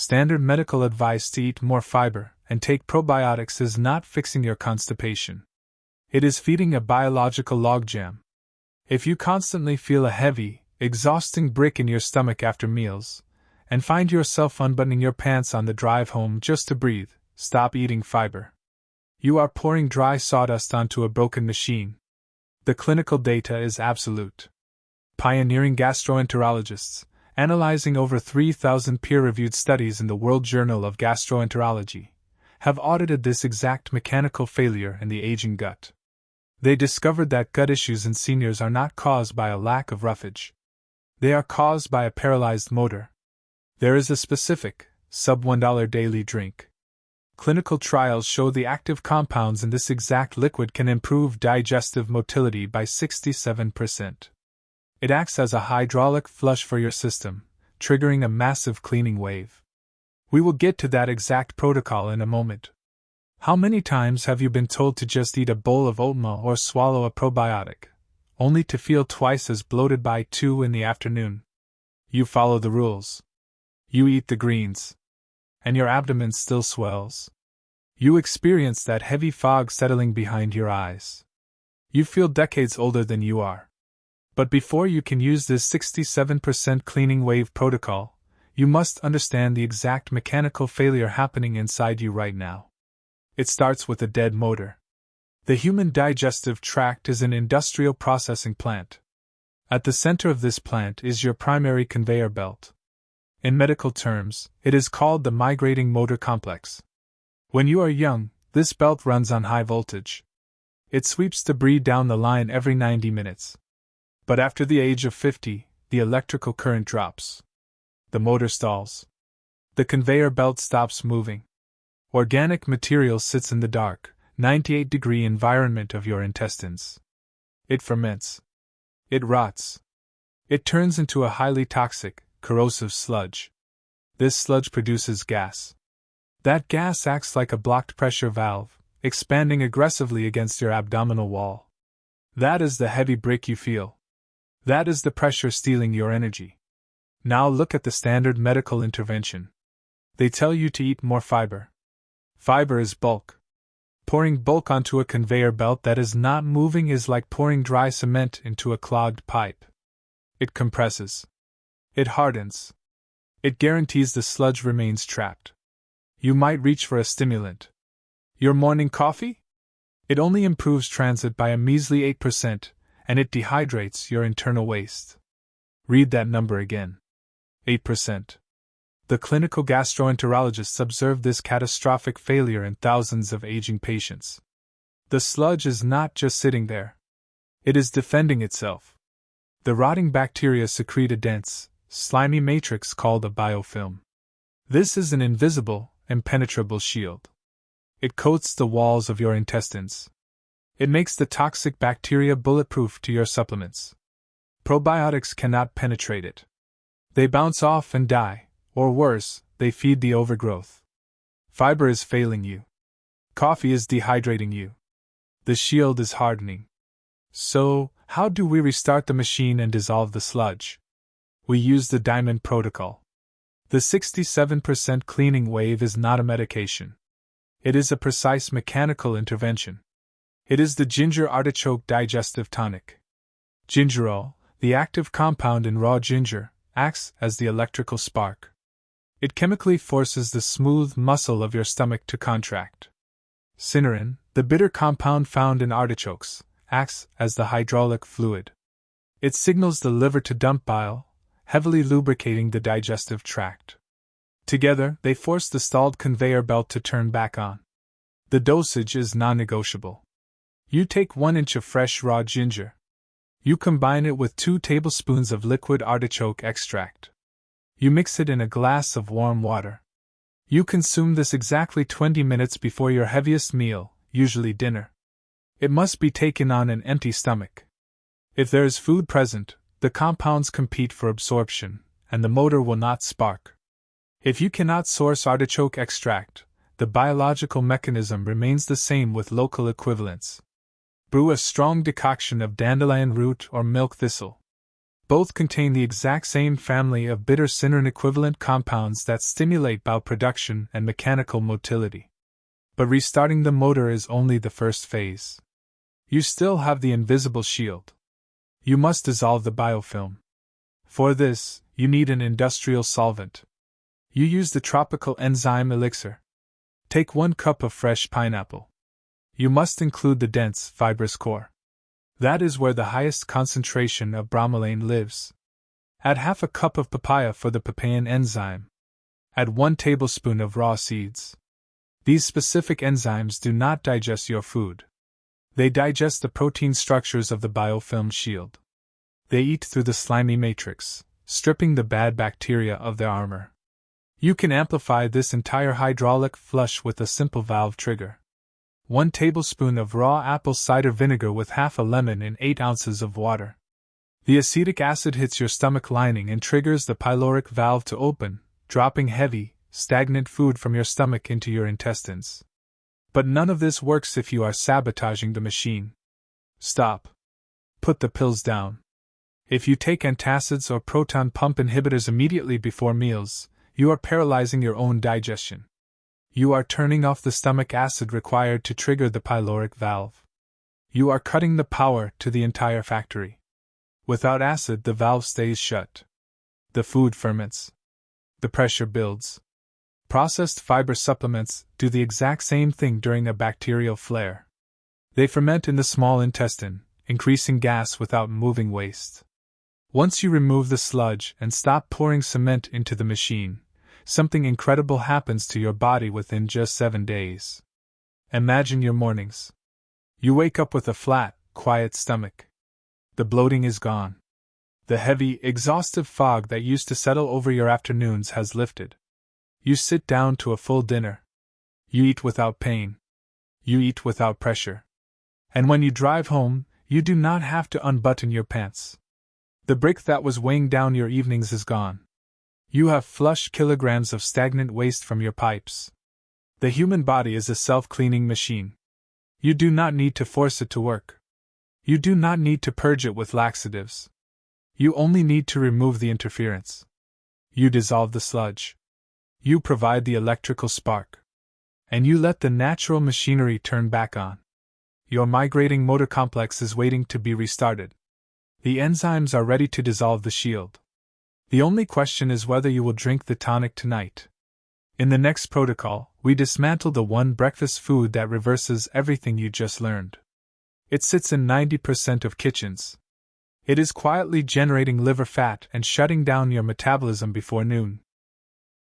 Standard medical advice to eat more fiber and take probiotics is not fixing your constipation. It is feeding a biological logjam. If you constantly feel a heavy, exhausting brick in your stomach after meals, and find yourself unbuttoning your pants on the drive home just to breathe, stop eating fiber. You are pouring dry sawdust onto a broken machine. The clinical data is absolute. Pioneering gastroenterologists, analyzing over 3,000 peer-reviewed studies in the World Journal of Gastroenterology, have audited this exact mechanical failure in the aging gut. They discovered that gut issues in seniors are not caused by a lack of roughage. They are caused by a paralyzed motor. There is a specific, sub-$1 daily drink. Clinical trials show the active compounds in this exact liquid can improve digestive motility by 67%. It acts as a hydraulic flush for your system, triggering a massive cleaning wave. We will get to that exact protocol in a moment. How many times have you been told to just eat a bowl of oatmeal or swallow a probiotic, only to feel twice as bloated by 2 in the afternoon? You follow the rules. You eat the greens. And your abdomen still swells. You experience that heavy fog settling behind your eyes. You feel decades older than you are. But before you can use this 67% cleaning wave protocol, you must understand the exact mechanical failure happening inside you right now. It starts with a dead motor. The human digestive tract is an industrial processing plant. At the center of this plant is your primary conveyor belt. In medical terms, it is called the Migrating Motor Complex. When you are young, this belt runs on high voltage. It sweeps debris down the line every 90 minutes. But after the age of 50, the electrical current drops. The motor stalls. The conveyor belt stops moving. Organic material sits in the dark, 98-degree environment of your intestines. It ferments. It rots. It turns into a highly toxic, corrosive sludge. This sludge produces gas. That gas acts like a blocked pressure valve, expanding aggressively against your abdominal wall. That is the heavy brick you feel. That is the pressure stealing your energy. Now look at the standard medical intervention. They tell you to eat more fiber. Fiber is bulk. Pouring bulk onto a conveyor belt that is not moving is like pouring dry cement into a clogged pipe. It compresses. It hardens. It guarantees the sludge remains trapped. You might reach for a stimulant. Your morning coffee? It only improves transit by a measly 8%, and it dehydrates your internal waste. Read that number again. 8%. The clinical gastroenterologists observed this catastrophic failure in thousands of aging patients. The sludge is not just sitting there. It is defending itself. The rotting bacteria secrete a dense, slimy matrix called a biofilm. This is an invisible, impenetrable shield. It coats the walls of your intestines. It makes the toxic bacteria bulletproof to your supplements. Probiotics cannot penetrate it. They bounce off and die, or worse, they feed the overgrowth. Fiber is failing you. Coffee is dehydrating you. The shield is hardening. So, how do we restart the machine and dissolve the sludge? We use the diamond protocol. The 67% cleaning wave is not a medication. It is a precise mechanical intervention. It is the ginger artichoke digestive tonic. Gingerol, the active compound in raw ginger, acts as the electrical spark. It chemically forces the smooth muscle of your stomach to contract. Cynarin, the bitter compound found in artichokes, acts as the hydraulic fluid. It signals the liver to dump bile, heavily lubricating the digestive tract. Together, they force the stalled conveyor belt to turn back on. The dosage is non-negotiable. You take 1 inch of fresh raw ginger. You combine it with 2 tablespoons of liquid artichoke extract. You mix it in a glass of warm water. You consume this exactly 20 minutes before your heaviest meal, usually dinner. It must be taken on an empty stomach. If there is food present, the compounds compete for absorption, and the motor will not spark. If you cannot source artichoke extract, the biological mechanism remains the same with local equivalents. Brew a strong decoction of dandelion root or milk thistle. Both contain the exact same family of bitter Cynarin equivalent compounds that stimulate bowel production and mechanical motility. But restarting the motor is only the first phase. You still have the invisible shield. You must dissolve the biofilm. For this, you need an industrial solvent. You use the tropical enzyme elixir. Take 1 cup of fresh pineapple. You must include the dense, fibrous core. That is where the highest concentration of bromelain lives. Add half a cup of papaya for the papain enzyme. Add 1 tablespoon of raw seeds. These specific enzymes do not digest your food. They digest the protein structures of the biofilm shield. They eat through the slimy matrix, stripping the bad bacteria of their armor. You can amplify this entire hydraulic flush with a simple valve trigger. 1 tablespoon of raw apple cider vinegar with half a lemon in 8 ounces of water. The acetic acid hits your stomach lining and triggers the pyloric valve to open, dropping heavy, stagnant food from your stomach into your intestines. But none of this works if you are sabotaging the machine. Stop. Put the pills down. If you take antacids or proton pump inhibitors immediately before meals, you are paralyzing your own digestion. You are turning off the stomach acid required to trigger the pyloric valve. You are cutting the power to the entire factory. Without acid, the valve stays shut. The food ferments. The pressure builds. Processed fiber supplements do the exact same thing during a bacterial flare. They ferment in the small intestine, increasing gas without moving waste. Once you remove the sludge and stop pouring cement into the machine, something incredible happens to your body within just 7 days. Imagine your mornings. You wake up with a flat, quiet stomach. The bloating is gone. The heavy, exhaustive fog that used to settle over your afternoons has lifted. You sit down to a full dinner. You eat without pain. You eat without pressure. And when you drive home, you do not have to unbutton your pants. The brick that was weighing down your evenings is gone. You have flushed kilograms of stagnant waste from your pipes. The human body is a self-cleaning machine. You do not need to force it to work. You do not need to purge it with laxatives. You only need to remove the interference. You dissolve the sludge. You provide the electrical spark. And you let the natural machinery turn back on. Your migrating motor complex is waiting to be restarted. The enzymes are ready to dissolve the shield. The only question is whether you will drink the tonic tonight. In the next protocol, we dismantle the one breakfast food that reverses everything you just learned. It sits in 90% of kitchens. It is quietly generating liver fat and shutting down your metabolism before noon.